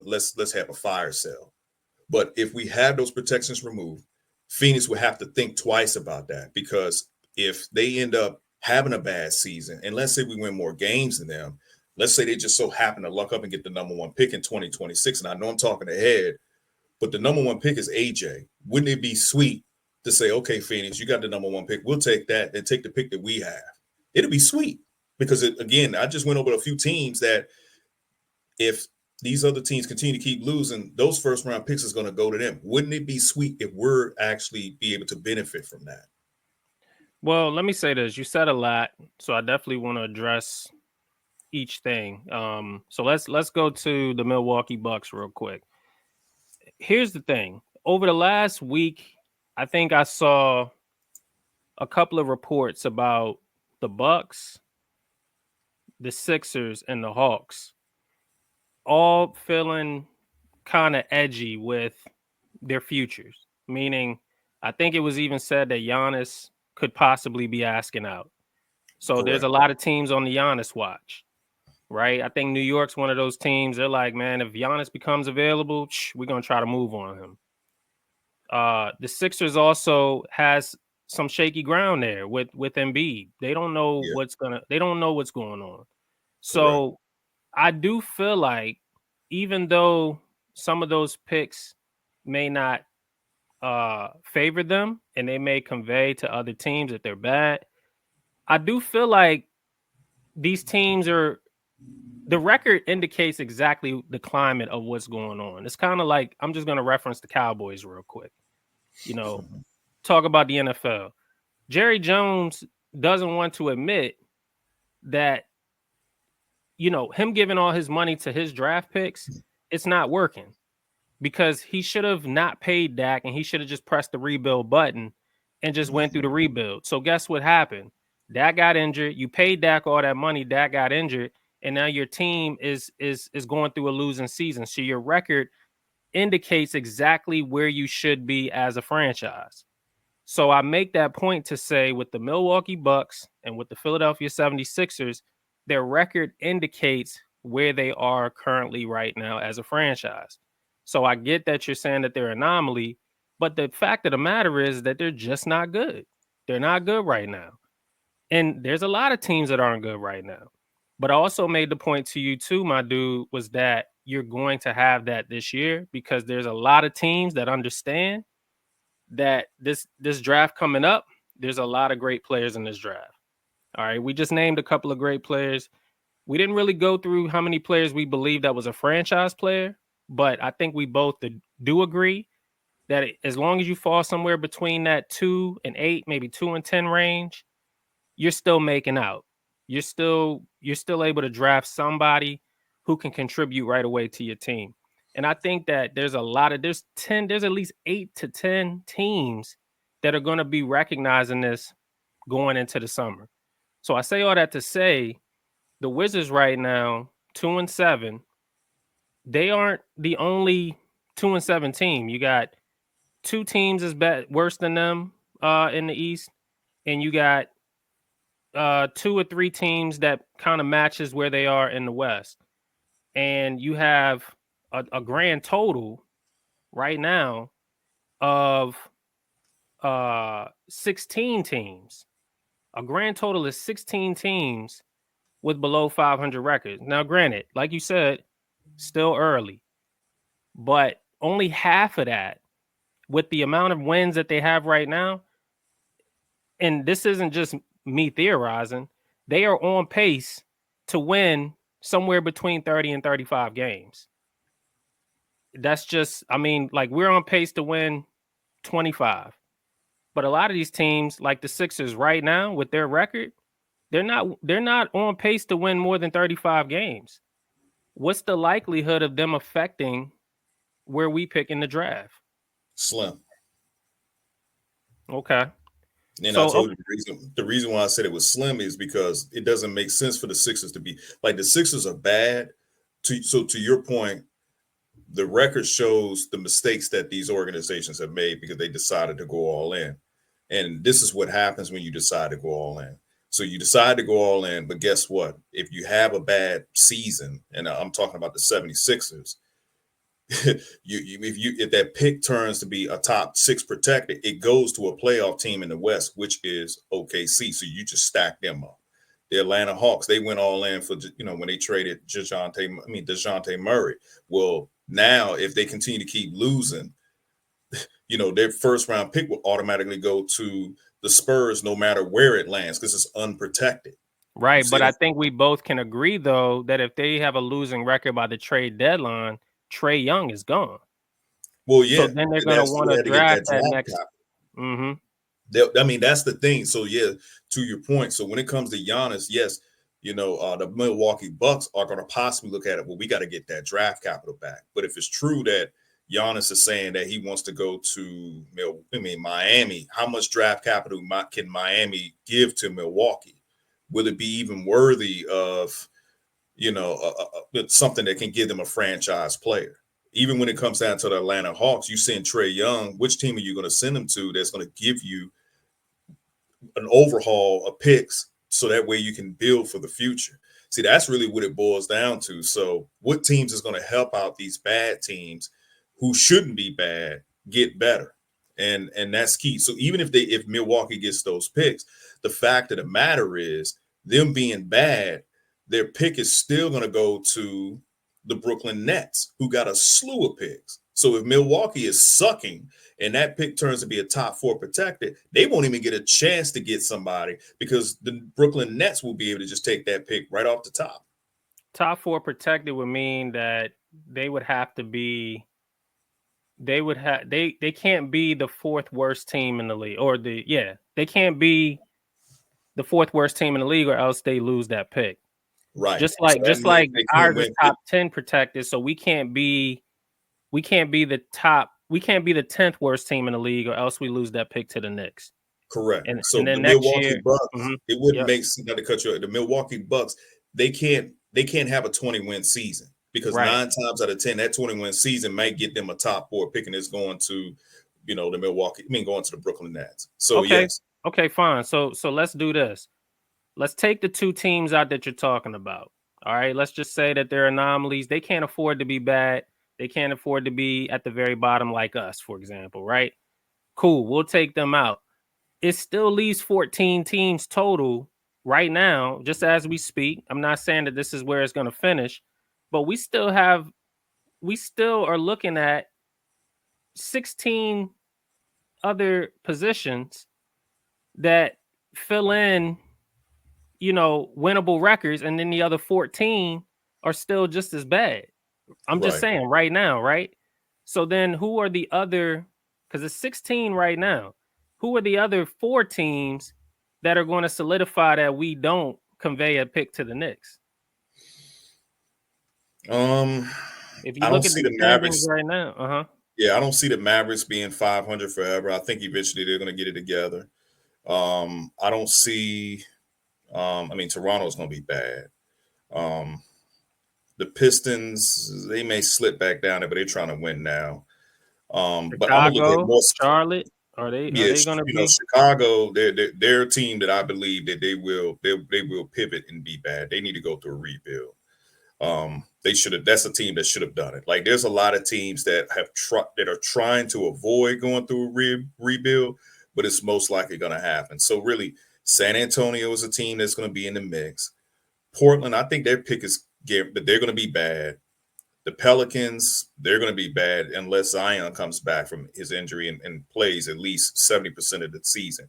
let's have a fire sale. But if we have those protections removed, Phoenix would have to think twice about that because if they end up having a bad season, and let's say we win more games than them, let's say they just so happen to luck up and get the number one pick in 2026. And I know I'm talking ahead, but the number one pick is AJ. Wouldn't it be sweet to say, okay, Phoenix, you got the number one pick. We'll take that and take the pick that we have. It'd be sweet because, again, I just went over a few teams that if these other teams continue to keep losing, those first round picks is going to go to them. Wouldn't it be sweet if we're actually be able to benefit from that? Well, let me say this. You said a lot, so I definitely want to address each thing. So let's go to the Milwaukee Bucks real quick. Here's the thing. Over the last week, I think I saw a couple of reports about the Bucks, the Sixers, and the Hawks all feeling kind of edgy with their futures. Meaning, I think it was even said that Giannis could possibly be asking out. So there's a Correct. lot of teams on the Giannis watch, right? I think New York's one of those teams. They're like, man, if Giannis becomes available, we're gonna try to move on him. The Sixers also has some shaky ground there with Embiid. Yeah. They don't know what's going on. Correct. So I do feel like even though some of those picks may not favor them and they may convey to other teams that they're bad, I do feel like these teams are the record indicates exactly the climate of what's going on. It's kind of like I'm just going to reference the Cowboys real quick. You know, talk about the NFL. Jerry Jones doesn't want to admit that, him giving all his money to his draft picks, it's not working because he should have not paid Dak and he should have just pressed the rebuild button and just went through the rebuild. So guess what happened? Dak got injured. You paid Dak all that money. Dak got injured, and now your team is going through a losing season. So your record indicates exactly where you should be as a franchise. So I make that point to say with the Milwaukee Bucks and with the Philadelphia 76ers, their record indicates where they are currently right now as a franchise. So I get that you're saying that they're an anomaly, but the fact of the matter is that they're just not good. They're not good right now. And there's a lot of teams that aren't good right now. But I also made the point to you too, my dude, was that you're going to have that this year because there's a lot of teams that understand that this draft coming up, there's a lot of great players in this draft. All right, we just named a couple of great players. We didn't really go through how many players we believe that was a franchise player, but I think we both do agree that as long as you fall somewhere between that 2 and 8, maybe 2 and 10 range, you're still making out. You're still able to draft somebody who can contribute right away to your team. And I think that there's at least 8 to 10 teams that are going to be recognizing this going into the summer. So I say all that to say the Wizards right now, 2-7, they aren't the only 2-7 team. You got two teams worse than them in the East, and you got 2 or 3 teams that kind of matches where they are in the West. And you have a grand total right now of 16 teams. A grand total is 16 teams with below 500 records. Now, granted, like you said, still early, but only half of that with the amount of wins that they have right now. And this isn't just me theorizing, they are on pace to win somewhere between 30 and 35 games. That's just, I mean, like we're on pace to win 25. But a lot of these teams, like the Sixers right now with their record, they're not on pace to win more than 35 games. What's the likelihood of them affecting where we pick in the draft? Slim. Okay. And I So told you the reason why I said it was slim is because it doesn't make sense for the Sixers to be like the Sixers are bad. To your point, the record shows the mistakes that these organizations have made because they decided to go all in. And this is what happens when you decide to go all in. So you decide to go all in, but guess what? If you have a bad season, and I'm talking about the 76ers, if that pick turns to be a top 6 protected, it goes to a playoff team in the West, which is OKC. So you just stack them up. The Atlanta Hawks, they went all in for when they traded DeJounte Murray. Well, now if they continue to keep losing, their first round pick will automatically go to the Spurs no matter where it lands because it's unprotected. right, but I think we both can agree though that if they have a losing record by the trade deadline, Trae Young is gone. Well, yeah, So then they're and going to that's want who to had to get draft that that draft next. capital. I mean, that's the thing. So yeah, to your point. So when it comes to Giannis, yes, the Milwaukee Bucks are going to possibly look at it. Well, we got to get that draft capital back. But if it's true that Giannis is saying that he wants to go to Miami, how much draft capital can Miami give to Milwaukee? Will it be even worthy of something that can give them a franchise player? Even when it comes down to the Atlanta Hawks, you send Trae Young, which team are you going to send him to that's going to give you an overhaul of picks so that way you can build for the future? See, that's really what it boils down to. So what teams is going to help out these bad teams who shouldn't be bad get better? And that's key. So even if Milwaukee gets those picks, the fact of the matter is them being bad, their pick is still going to go to the Brooklyn Nets, who got a slew of picks. So if Milwaukee is sucking and that pick turns to be a top 4 protected, they won't even get a chance to get somebody because the Brooklyn Nets will be able to just take that pick right off the top. Top 4 protected would mean that they would have to be they would have they can't be the fourth worst team in the league, or they can't be the fourth worst team in the league, or else they lose that pick. Right. Just So like that means they can't ours is win. top 10 protected, so we can't be the top we can't be the 10th worst team in the league, or else we lose that pick to the Knicks. Correct. So And the then next Milwaukee year, Bucks, mhm, it wouldn't yep, make sense, not to cut you out. The Milwaukee Bucks, they can't have a 20-win season because right. 9 times out of 10, that 20-win season might get them a top 4 pick and it's going to, the going to the Brooklyn Nets. So Okay. yes. Okay, fine. So let's do this. Let's take the two teams out that you're talking about. All right. Let's just say that they're anomalies. They can't afford to be bad. They can't afford to be at the very bottom like us, for example, right? Cool. We'll take them out. It still leaves 14 teams total right now, just as we speak. I'm not saying that this is where it's going to finish, but we still are looking at 16 other positions that fill in, winnable records, and then the other 14 are still just as bad. I'm just Right. saying right now, right? So then who are the other, because it's 16 right now, who are the other 4 teams that are going to solidify that we don't convey a pick to the Knicks? Um, If you I don't look at see the the standings Mavericks. right now, Yeah, I don't see the Mavericks being 500 forever. I think eventually they're going to get it together. I don't see. Toronto's going to be bad. Um, the Pistons, they may slip back down there, but they're trying to win now. But I'm gonna look at Chicago, more. Charlotte, are they Yes, going to be? Chicago. They're a team that I believe that they will pivot and be bad. They need to go through a rebuild. They should have. That's a team that should have done it. Like there's a lot of teams that that are trying to avoid going through a rebuild, but it's most likely going to happen. So really, San Antonio is a team that's going to be in the mix. Portland, I think their pick is that they're going to be bad. The Pelicans, they're going to be bad unless Zion comes back from his injury and plays at least 70% of the season.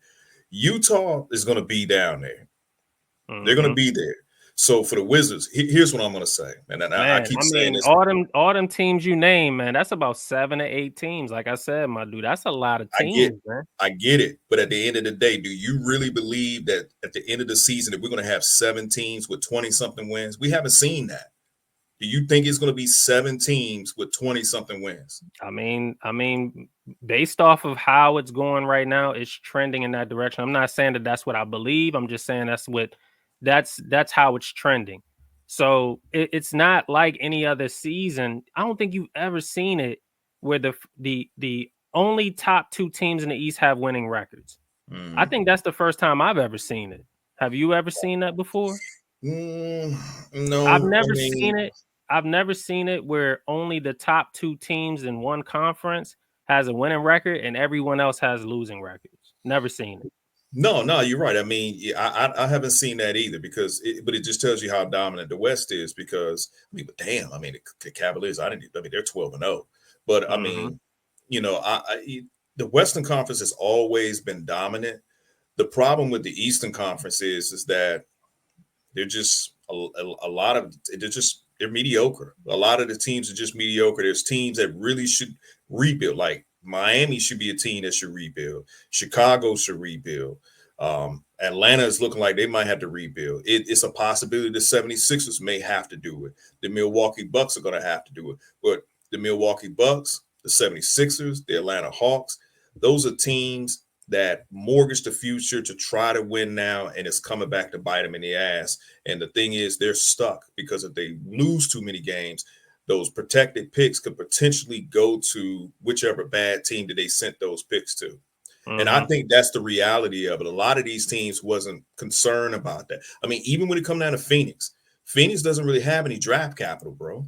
Utah is going to be down there. They're going to Mhm. be there. So for the Wizards, here's what I'm going to say. And I Man, keep I saying mean, this. all them teams you name, man, that's about 7 to 8 teams. Like I said, my dude, that's a lot of I get teams, man. I get it. But at the end of the day, do you really believe that at the end of the season that we're going to have 7 teams with 20 something wins? We haven't seen that. Do you think it's going to be 7 teams with 20 something wins? I mean, based off of how it's going right now, it's trending in that direction. I'm not saying that that's what I believe. I'm just saying that's how it's trending. So it's not like any other season. I don't think you've ever seen it where the only top 2 teams in the East have winning records. I Mm. think that's the first time I've ever seen it. Have you ever seen that before? Mm, I've no, I never mean, seen it. I've never seen it where only the top 2 teams in one conference has a winning record and everyone else has losing records. Never seen it. no, you're right. I mean, yeah, I haven't seen that either but it just tells you how dominant the West is. Because but damn, I mean, the Cavaliers, they're 12-0, but I Mhm. mean, the Western Conference has always been dominant. The problem with the Eastern Conference is that they're just a lot of they're mediocre. A lot of the teams are just mediocre. There's teams that really should rebuild. Like Miami should be a team that should rebuild. Chicago should rebuild. Atlanta is looking like they might have to rebuild. It's a possibility the 76ers may have to do it. The Milwaukee Bucks are going to have to do it. But the Milwaukee Bucks, the 76ers, the Atlanta Hawks, those are teams that mortgage the future to try to win now, and it's coming back to bite them in the ass. And the thing is, they're stuck because if they lose too many games, those protected picks could potentially go to whichever bad team that they sent those picks to. And I Mhm. think that's the reality of it. A lot of these teams wasn't concerned about that. I mean, even when it comes down to Phoenix doesn't really have any draft capital, bro.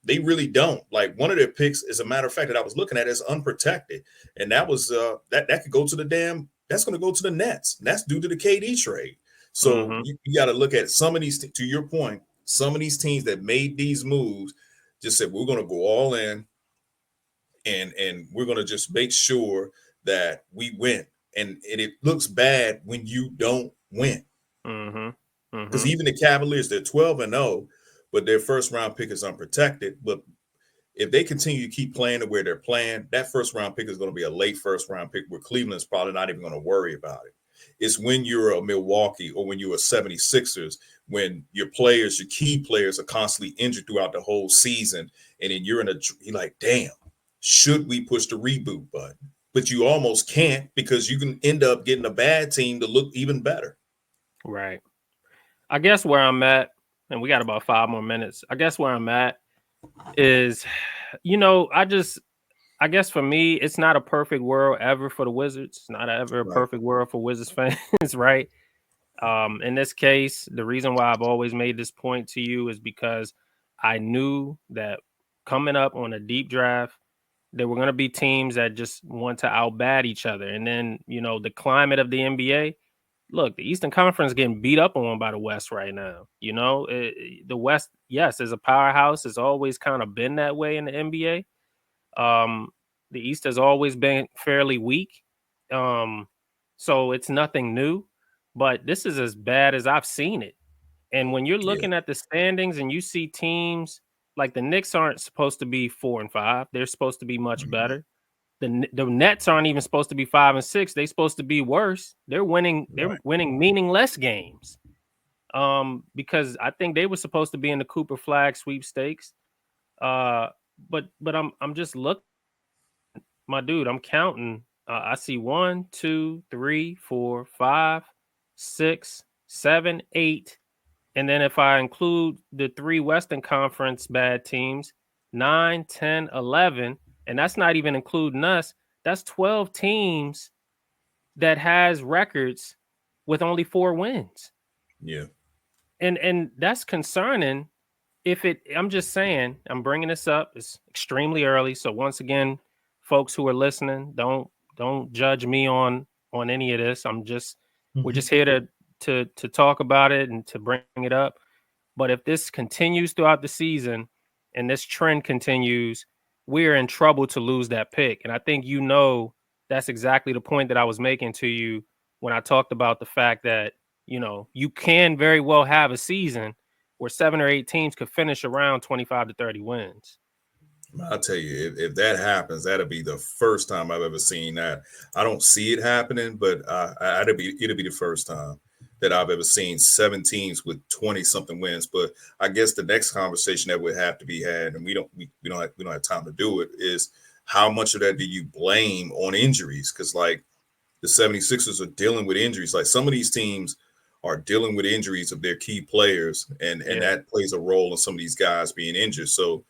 They really don't. Like one of their picks, as a matter of fact, that I was looking at is unprotected, and that was that could go to the damn. That's going to go to the Nets. And that's due to the KD trade. So Mhm. you got to look at some of these. To your point, some of these teams that made these moves just said we're going to go all in, and we're going to just make sure that we win. And it looks bad when you don't win. Mhm. Because Mhm. even the Cavaliers, they're 12-0, but their first round pick is unprotected. But if they continue to keep playing the way they're playing, that first round pick is going to be a late first round pick where Cleveland's probably not even going to worry about it. It's when you're a Milwaukee or when you're a 76ers, when your players, your key players are constantly injured throughout the whole season. And then you're like, damn, should we push the reboot button? But you almost can't because you can end up getting a bad team to look even better. Right. I guess where I'm at, and we got about 5 more minutes. I guess where I'm at is, I guess for me, it's not a perfect world ever for the Wizards. It's not ever a perfect world for Wizards fans, right? In this case, the reason why I've always made this point to you is because I knew that coming up on a deep draft, there were going to be teams that just want to outbat each other. And then, the climate of the NBA, look, the Eastern Conference getting beat up on by the West right now. The West, yes, is a powerhouse. It's always kind of been that way in the NBA. The East has always been fairly weak. So it's nothing new, but this is as bad as I've seen it. And when you're looking at the standings and you see teams like the Knicks aren't supposed to be 4 and 5, they're supposed to be much better. The Nets aren't even supposed to be 5 and 6. They're supposed to be worse. They're winning meaningless games. Because I think they were supposed to be in the Cooper Flagg sweepstakes. But I'm just looking, my dude, I'm counting. I see 1, 2, 3, 4, 5, 6, 7, 8. And then if I include the 3 Western Conference bad teams, 9, 10, 11, and that's not even including us, that's 12 teams that has records with only 4 wins. Yeah. And that's concerning. I'm just saying, I'm bringing this up. It's extremely early. So once again, folks who are listening, don't judge me on any of this. We're just here to talk about it and to bring it up. But if this continues throughout the season and this trend continues, we're in trouble to lose that pick. And I think that's exactly the point that I was making to you when I talked about the fact that, you can very well have a season where 7 or 8 teams could finish around 25 to 30 wins. I'll tell you, if that happens, that'll be the first time I've ever seen that. I don't see it happening, but it'll be the first time that I've ever seen 7 teams with 20-something wins. But I guess the next conversation that would have to be had, and we don't have time to do it, is how much of that do you blame on injuries? Because like the 76ers are dealing with injuries. Like some of these teams are dealing with injuries of their key players, and that plays a role in some of these guys being injured. So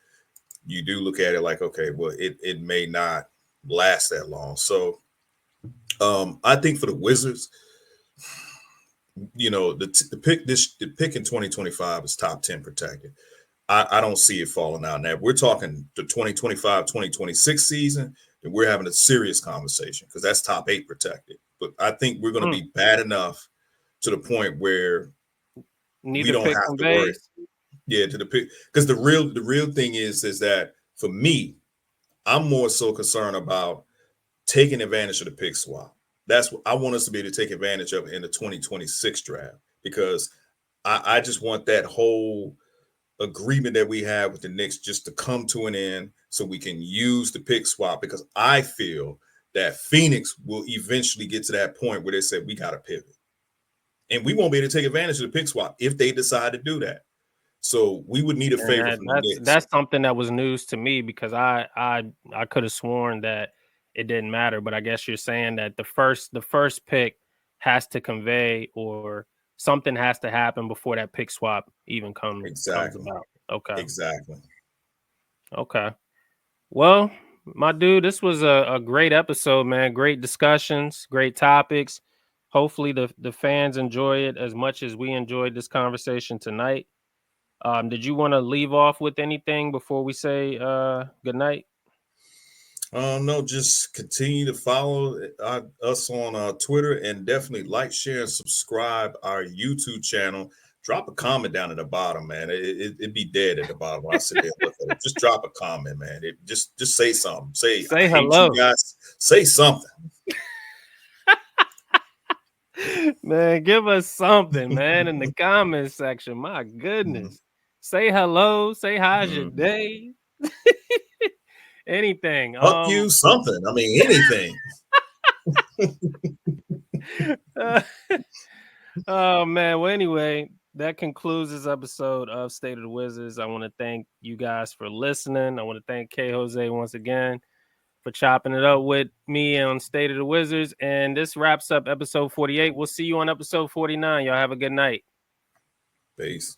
you do look at it like, okay, well, it may not last that long. So I think for the Wizards, the pick in 2025 is top 10 protected. I don't see it falling out. Now, if we're talking the 2025-2026 season, then we're having a serious conversation because that's top 8 protected. But I think we're going to be bad enough to the point where we don't have to worry. Yeah, to the pick, because the real thing is that for me, I'm more so concerned about taking advantage of the pick swap. That's what I want us to be able to take advantage of in the 2026 draft, because I just want that whole agreement that we have with the Knicks just to come to an end so we can use the pick swap, because I feel that Phoenix will eventually get to that point where they say we got to pivot. And we won't be able to take advantage of the pick swap if they decide to do that. So we would need a favor from the Knicks. That's something that was news to me, because I could have sworn that it didn't matter. But I guess you're saying that the first pick has to convey, or something has to happen before that pick swap even comes about. Okay. Exactly. Okay. Well, my dude, this was a great episode, man. Great discussions, great topics. Hopefully the fans enjoy it as much as we enjoyed this conversation tonight. Did you want to leave off with anything before we say good night? No, just continue to follow us on Twitter, and definitely like, share, and subscribe our YouTube channel. Drop a comment down at the bottom, man. It'd be dead at the bottom when I sit there and look at it. Just drop a comment, man. Just say something. Say hello. You guys. Say something. Man, give us something, man, in the comment section. My goodness. Say hello. Say how's your day. anything. Fuck you, something. I mean, anything. Oh man. Well, anyway, that concludes this episode of State of the Wizards. I want to thank you guys for listening. I want to thank Kjose once again for chopping it up with me on State of the Wizards. And this wraps up episode 48. We'll see you on episode 49. Y'all have a good night. Peace.